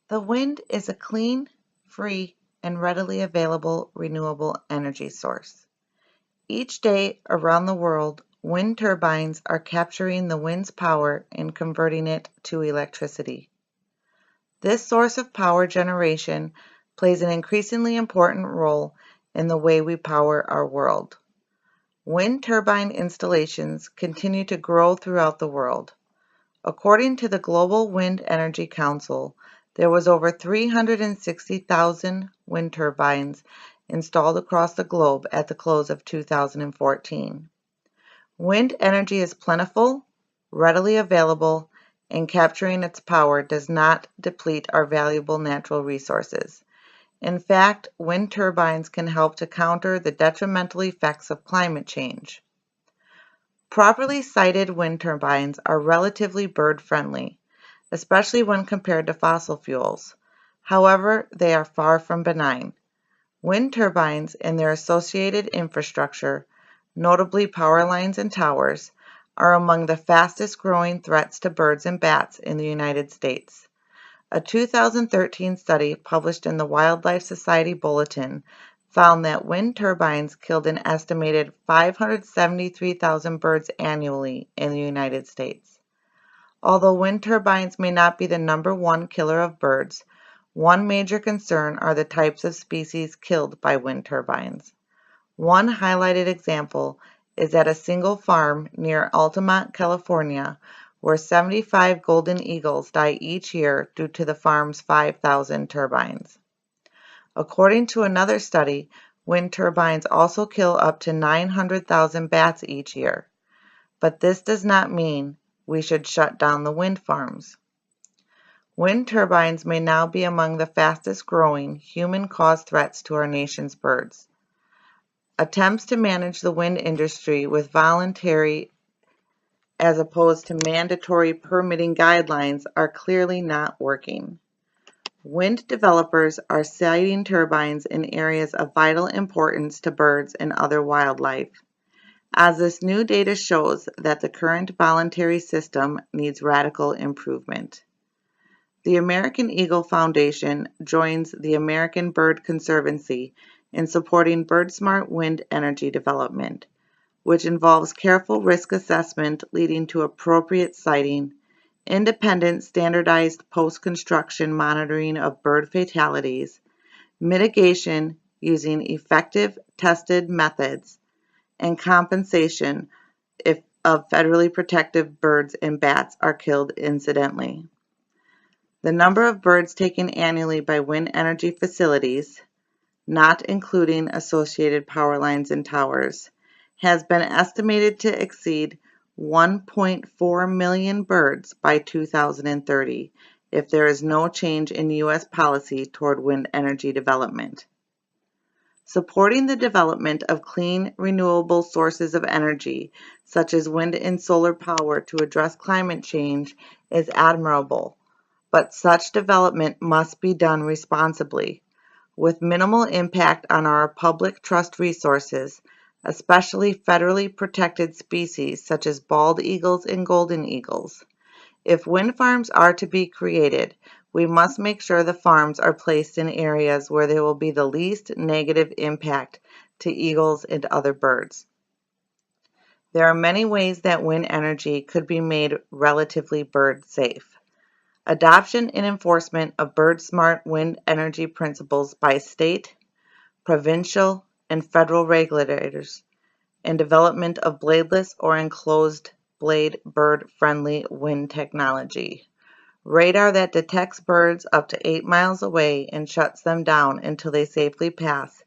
The wind is a clean, free, and readily available renewable energy source. Each day around the world, wind turbines are capturing the wind's power and converting it to electricity. This source of power generation plays an increasingly important role in the way we power our world. Wind turbine installations continue to grow throughout the world. According to the Global Wind Energy Council, there was over 360,000 wind turbines installed across the globe at the close of 2014. Wind energy is plentiful, readily available, and capturing its power does not deplete our valuable natural resources. In fact, wind turbines can help to counter the detrimental effects of climate change. Properly sited wind turbines are relatively bird-friendly, especially when compared to fossil fuels. However, they are far from benign. Wind turbines and their associated infrastructure, notably power lines and towers, are among the fastest growing threats to birds and bats in the United States. A 2013 study published in the Wildlife Society Bulletin found that wind turbines killed an estimated 573,000 birds annually in the United States. Although wind turbines may not be the number one killer of birds, one major concern are the types of species killed by wind turbines. One highlighted example is at a single farm near Altamont, California, where 75 golden eagles die each year due to the farm's 5,000 turbines. According to another study, wind turbines also kill up to 900,000 bats each year. But this does not mean we should shut down the wind farms. Wind turbines may now be among the fastest growing human-caused threats to our nation's birds. Attempts to manage the wind industry with voluntary as opposed to mandatory permitting guidelines are clearly not working. Wind developers are siting turbines in areas of vital importance to birds and other wildlife, as this new data shows that the current voluntary system needs radical improvement. The American Eagle Foundation joins the American Bird Conservancy in supporting bird-smart wind energy development, which involves careful risk assessment leading to appropriate siting, independent standardized post-construction monitoring of bird fatalities, mitigation using effective tested methods, and compensation if of federally protected birds and bats are killed incidentally. The number of birds taken annually by wind energy facilities, not including associated power lines and towers, has been estimated to exceed 1.4 million birds by 2030 if there is no change in U.S. policy toward wind energy development. Supporting the development of clean, renewable sources of energy, such as wind and solar power to address climate change, is admirable, but such development must be done responsibly, with minimal impact on our public trust resources, especially federally protected species such as bald eagles and golden eagles. If wind farms are to be created, we must make sure the farms are placed in areas where there will be the least negative impact to eagles and other birds. There are many ways that wind energy could be made relatively bird safe. Adoption and enforcement of bird-smart wind energy principles by state, provincial, and federal regulators, and development of bladeless or enclosed blade bird-friendly wind technology. Radar that detects birds up to 8 miles away and shuts them down until they safely pass,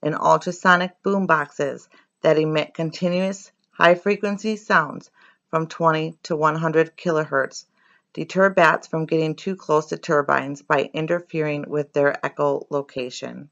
and ultrasonic boomboxes that emit continuous high-frequency sounds from 20 to 100 kilohertz deter bats from getting too close to turbines by interfering with their echolocation.